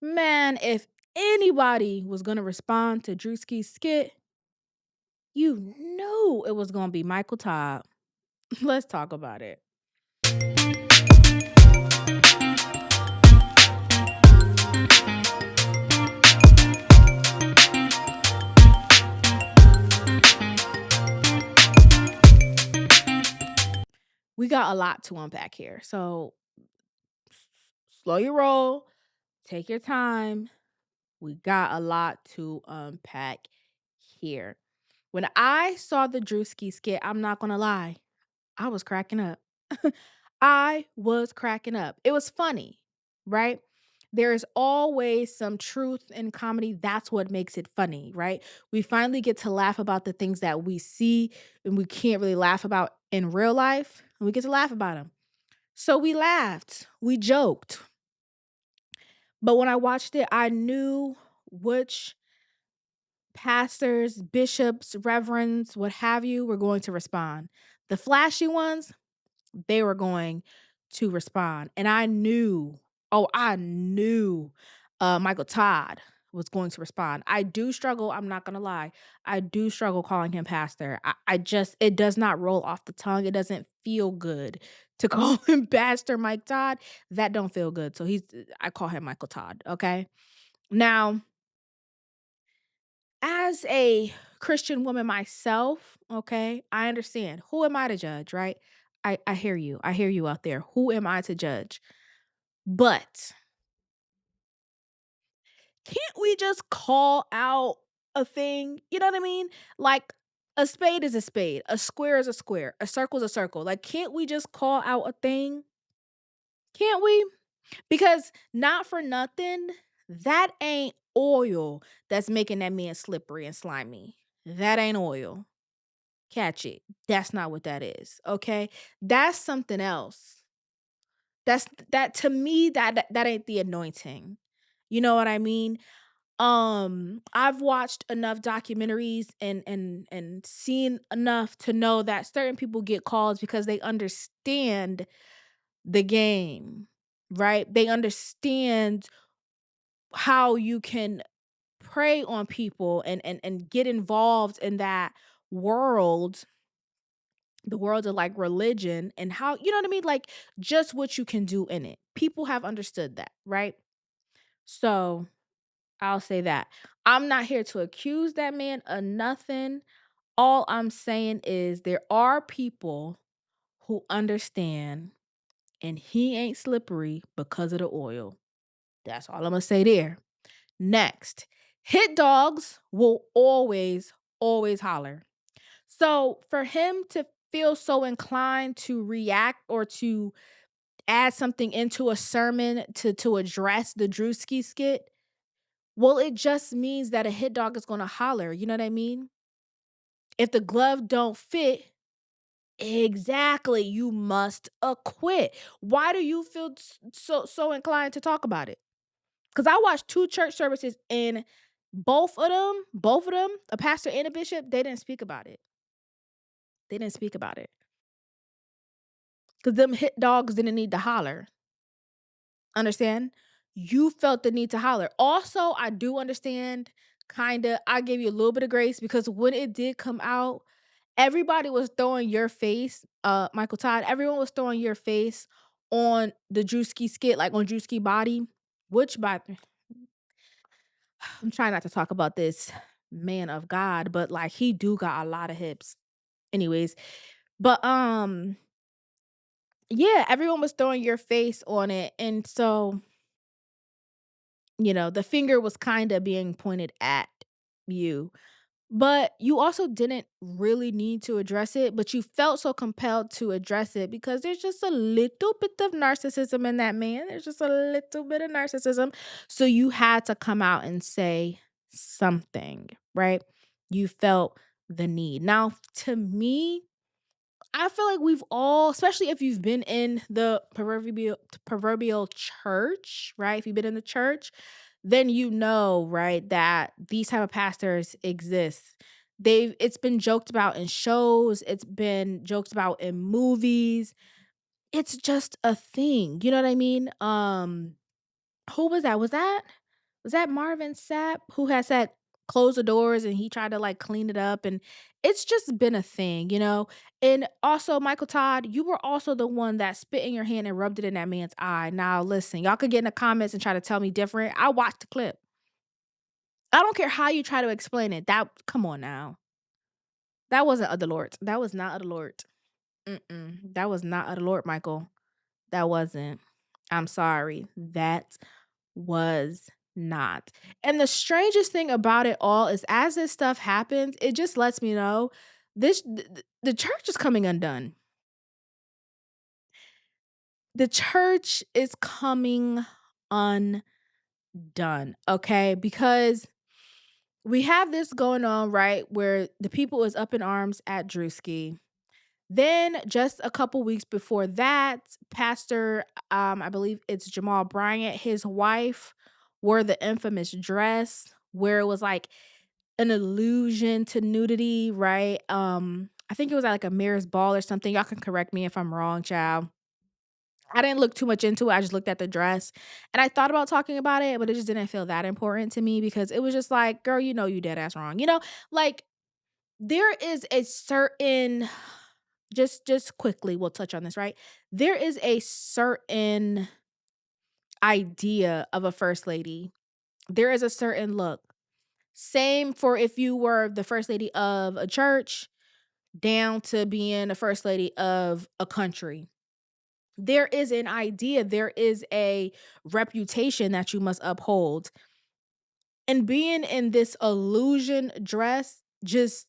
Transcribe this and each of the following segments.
Man, if anybody was gonna respond to Drewski's skit, you knew it was gonna be Michael Todd. Let's talk about it. We got a lot to unpack here. So slow your roll, take your time. We got a lot to unpack here. When I saw the Drewski skit, I'm not gonna lie, I was cracking up. I was cracking up. It was funny, right? There is always some truth in comedy. That's what makes it funny, right? We finally get to laugh about the things that we see and we can't really laugh about in real life. And we get to laugh about them. So we laughed, we joked. But when I watched it, I knew which pastors, bishops, reverends, what have you, were going to respond. The flashy ones, they were going to respond. And I knew, oh, I knew Michael Todd was going to respond. I do struggle, I'm not gonna lie. I do struggle calling him pastor. I just, it does not roll off the tongue. It doesn't feel good to call him Pastor Mike Todd. That don't feel good. So I call him Michael Todd. Okay. Now, as a Christian woman myself, okay, I understand. Who am I to judge, right? I hear you. I hear you out there. Who am I to judge? But can't we just call out a thing? You know what I mean? Like a spade is a spade, a square is a square, a circle is a circle. Like, can't we just call out a thing? Can't we? Because not for nothing, that ain't oil that's making that man slippery and slimy. That ain't oil. Catch it. That's not what that is, okay? That's something else. That to me, that ain't the anointing. You know what I mean? I've watched enough documentaries and seen enough to know that certain people get calls because they understand the game, right? They understand how you can prey on people and get involved in that world, the world of like religion, and how, you know what I mean, like just what you can do in it. People have understood that, right? So I'll say that I'm not here to accuse that man of nothing. All I'm saying is there are people who understand, and he ain't slippery because of the oil. That's all I'm gonna say there. Next, hit dogs will always holler. So for him to feel so inclined to react or to add something into a sermon to address the Drewski skit, well, it just means that a hit dog is gonna holler. You know what I mean? If the glove don't fit, exactly, you must acquit. Why do you feel so inclined to talk about it? Because I watched two church services and both of them, a pastor and a bishop, they didn't speak about it. They didn't speak about it. Because them hit dogs didn't need to holler. Understand? You felt the need to holler. Also, I do understand, kinda, I gave you a little bit of grace because when it did come out, everybody was throwing your face, Michael Todd, everyone was throwing your face on the Drewski skit, like on Drewski body, which by I'm trying not to talk about this man of God, but like he do got a lot of hips. Anyways, but yeah, everyone was throwing your face on it. And so, the finger was kind of being pointed at you. But you also didn't really need to address it, but you felt so compelled to address it because there's just a little bit of narcissism in that man. There's just a little bit of narcissism. So you had to come out and say something, right? You felt the need. Now, to me, I feel like we've all, especially if you've been in the proverbial church, right? If you've been in the church, then you know, right, that these type of pastors exist. It's been joked about in shows, it's been joked about in movies. It's just a thing. You know what I mean? Who was that? Was that? Was that Marvin Sapp who has said, "Close the doors," and he tried to, like, clean it up, and it's just been a thing, you know? And also, Michael Todd, you were also the one that spit in your hand and rubbed it in that man's eye. Now listen, y'all could get in the comments and try to tell me different. I watched the clip. I don't care how you try to explain it. That come on now. That wasn't of the Lord. That was not of the Lord. Mm-mm. That was not of the Lord, Michael. That wasn't. I'm sorry. That was not. And the strangest thing about it all is as this stuff happens, it just lets me know the church is coming undone. The church is coming undone, okay? Because we have this going on, right, where the people is up in arms at Drewski. Then just a couple weeks before that, Pastor, I believe it's Jamal Bryant, his wife wore the infamous dress where it was like an allusion to nudity, right? I think it was at like a mayor's ball or something. Y'all can correct me if I'm wrong, child. I didn't look too much into it. I just looked at the dress and I thought about talking about it, but it just didn't feel that important to me because it was just like, girl, you know you dead ass wrong. You know, like there is a certain just quickly we'll touch on this, right? There is a certain idea of a first lady. There is a certain look. Same for if you were the first lady of a church down to being the first lady of a country. There is an idea, there is a reputation that you must uphold. And being in this illusion dress just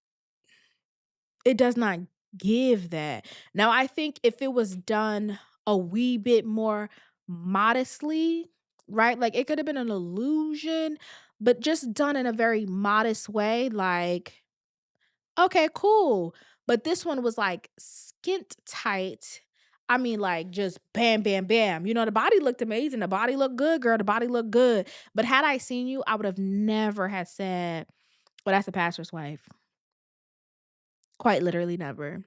it does not give that. Now, I think if it was done a wee bit more modestly, right? Like it could have been an illusion, but just done in a very modest way, like, okay, cool. But this one was like skint tight. I mean, like just bam, bam, bam. You know, the body looked amazing. The body looked good, girl. The body looked good. But had I seen you, I would have never had said, well, that's the pastor's wife. Quite literally never.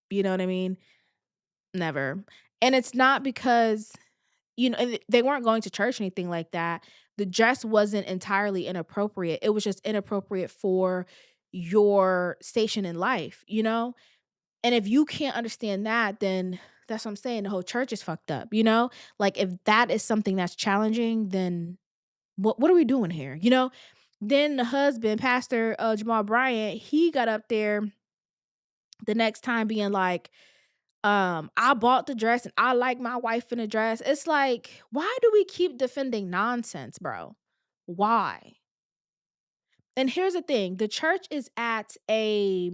You know what I mean? Never. And it's not because, you know, and they weren't going to church or anything like that. The dress wasn't entirely inappropriate. It was just inappropriate for your station in life, you know? And if you can't understand that, then that's what I'm saying. The whole church is fucked up, you know? Like if that is something that's challenging, then what are we doing here? You know? Then the husband, Pastor Jamal Bryant, he got up there the next time being like, I bought the dress and I like my wife in a dress. It's like, why do we keep defending nonsense, bro? Why? And here's the thing, the church is at a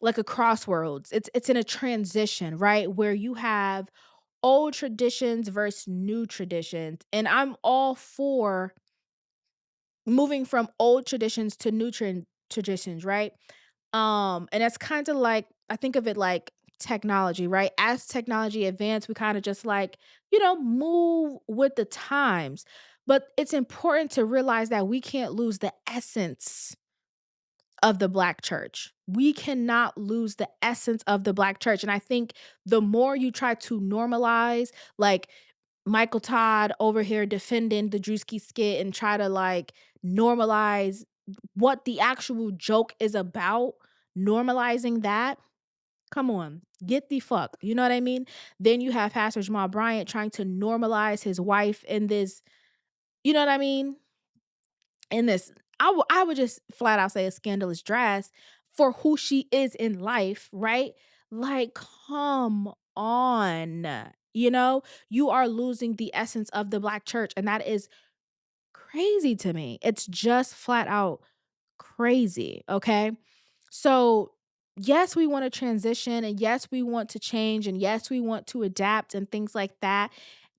like a crossroads. It's in a transition, right? Where you have old traditions versus new traditions. And I'm all for moving from old traditions to new traditions, right? And that's kind of like I think of it like technology, right? As technology advanced, we kind of just like, you know, move with the times. But it's important to realize that we can't lose the essence of the black church. We cannot lose the essence of the black church. And I think the more you try to normalize, like Michael Todd over here defending the Drewski skit and try to like normalize what the actual joke is about, normalizing that. Come on, get the fuck. You know what I mean? Then you have Pastor Jamal Bryant trying to normalize his wife in this, you know what I mean? In this, I would just flat out say a scandalous dress for who she is in life, right? Like, come on. You know, you are losing the essence of the black church, and that is crazy to me. It's just flat out crazy, okay? So, yes, we want to transition and yes, we want to change and yes, we want to adapt and things like that.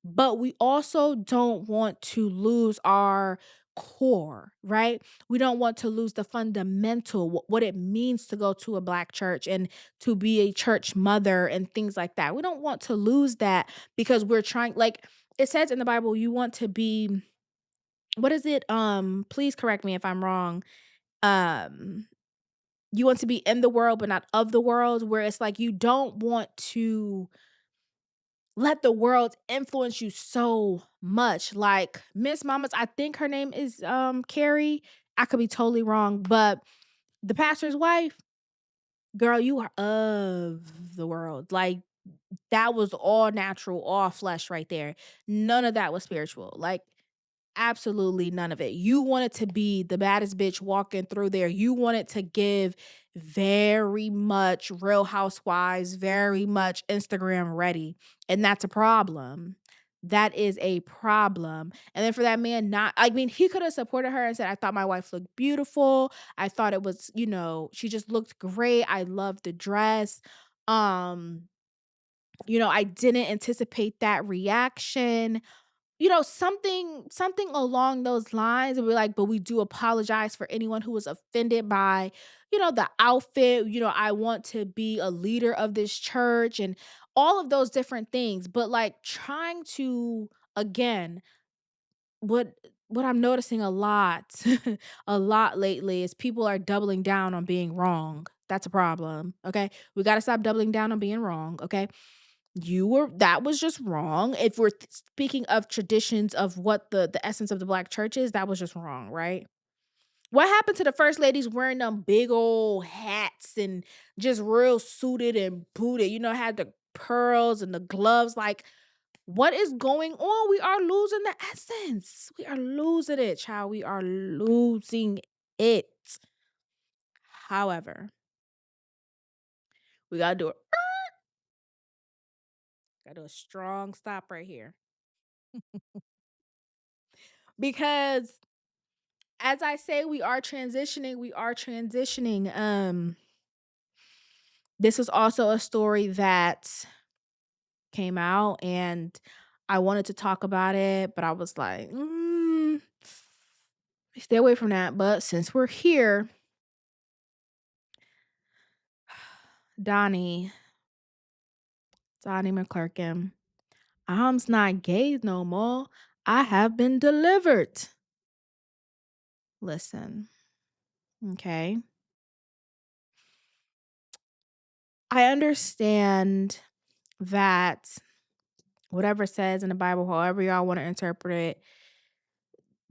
But we also don't want to lose our core, right? We don't want to lose the fundamental, what it means to go to a black church and to be a church mother and things like that. We don't want to lose that because we're trying, like it says in the Bible, you want to be, what is it? Please correct me if I'm wrong. Um, you want to be in the world, but not of the world, where it's like you don't want to let the world influence you so much. Like Miss Mamas, I think her name is Carrie. I could be totally wrong, but the pastor's wife, girl, you are of the world. Like that was all natural, all flesh right there. None of that was spiritual. Like absolutely none of it. You wanted to be the baddest bitch walking through there. You wanted to give very much Real Housewives, very much Instagram ready. And that's a problem. That is a problem. And then for that man not, I mean, he could have supported her and said, I thought my wife looked beautiful. I thought it was, she just looked great. I loved the dress. Um, I didn't anticipate that reaction, something along those lines, and we're like, but we do apologize for anyone who was offended by, the outfit. I want to be a leader of this church and all of those different things. But like trying to, again, what what I'm noticing a lot, a lot lately is people are doubling down on being wrong. That's a problem. Okay. We got to stop doubling down on being wrong. Okay. That was just wrong. If we're speaking of traditions of what the essence of the black church is, that was just wrong, right? What happened to the first ladies wearing them big old hats and just real suited and booted, had the pearls and the gloves? Like, what is going on? We are losing the essence. We are losing it, child. We are losing it. However, we gotta do it. Gotta do a strong stop right here. Because as I say, we are transitioning. We are transitioning. This is also a story that came out, and I wanted to talk about it, but I was like, stay away from that. But since we're here, Donnie, Donnie McClurkin, Im's not gay no more. I have been delivered. Listen, okay. I understand that whatever it says in the Bible, however y'all want to interpret it,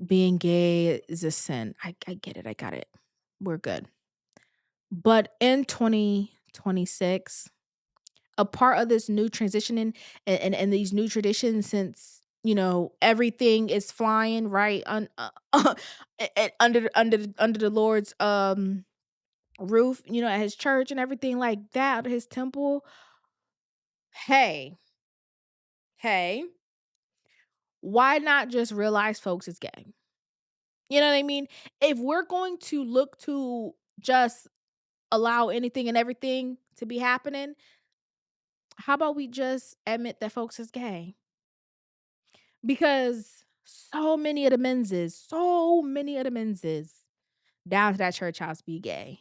being gay is a sin. I get it. I got it. We're good. But in 2026, a part of this new transitioning and these new traditions, since everything is flying right under the Lord's roof, at his church and everything like that, his temple. Hey, hey, why not just realize folks is gay? You know what I mean? If we're going to look to just allow anything and everything to be happening, how about we just admit that folks is gay? Because so many of the menses down to that church house be gay.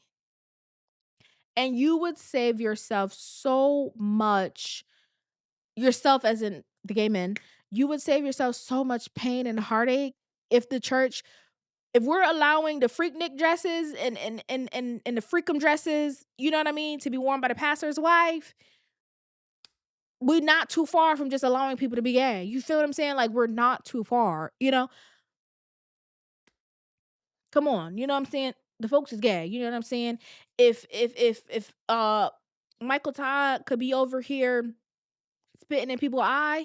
And you would save yourself so much, yourself as in the gay men, you would save yourself so much pain and heartache if the church, if we're allowing the freaknik dresses and the freakum dresses, you know what I mean, to be worn by the pastor's wife, we're not too far from just allowing people to be gay. You feel what I'm saying? Like we're not too far. Come on, you know what I'm saying? The folks is gay. You know what I'm saying? If Michael Todd could be over here spitting in people's eye,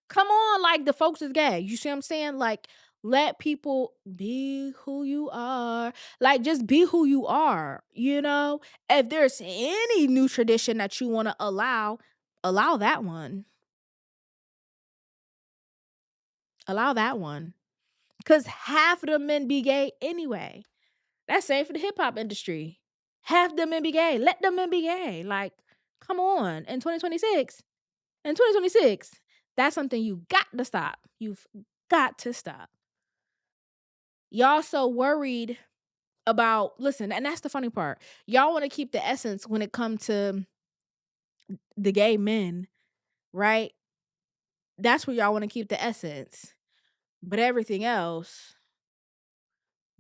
come on, like the folks is gay. You see what I'm saying? Like let people be who you are. Like just be who you are. If there's any new tradition that you want to allow that one. Allow that one. Cause half of the men be gay anyway. That's same for the hip hop industry. Half the men be gay. Let them men be gay. Like, come on. In 2026, that's something you got to stop. You've got to stop. Y'all so worried about, listen, and that's the funny part. Y'all want to keep the essence when it comes to the gay men, right? That's where y'all want to keep the essence. But everything else,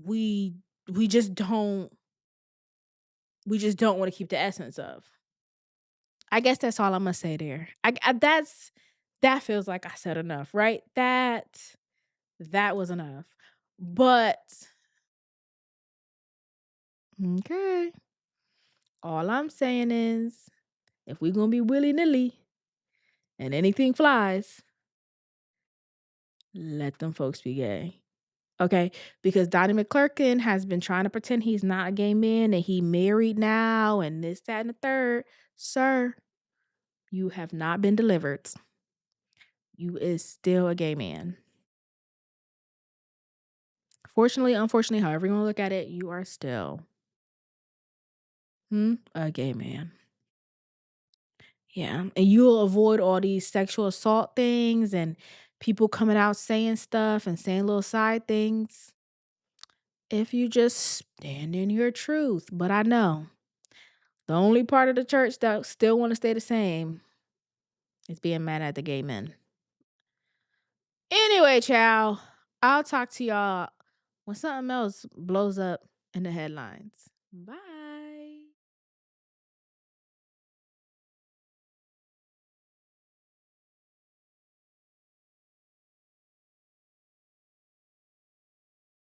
we we just don't want to keep the essence of. I guess that's all I'm gonna say there. That's That feels like I said enough, right? That was enough. But okay, all I'm saying is if we're gonna be willy-nilly and anything flies, let them folks be gay. Okay, because Donnie McClurkin has been trying to pretend he's not a gay man and he married now and this, that, and the third. Sir, you have not been delivered. You is still a gay man. Fortunately, unfortunately, however you want to look at it, you are still a gay man. Yeah, and you'll avoid all these sexual assault things and people coming out saying stuff and saying little side things if you just stand in your truth. But I know the only part of the church that still want to stay the same is being mad at the gay men. Anyway, child, I'll talk to y'all when something else blows up in the headlines. Bye.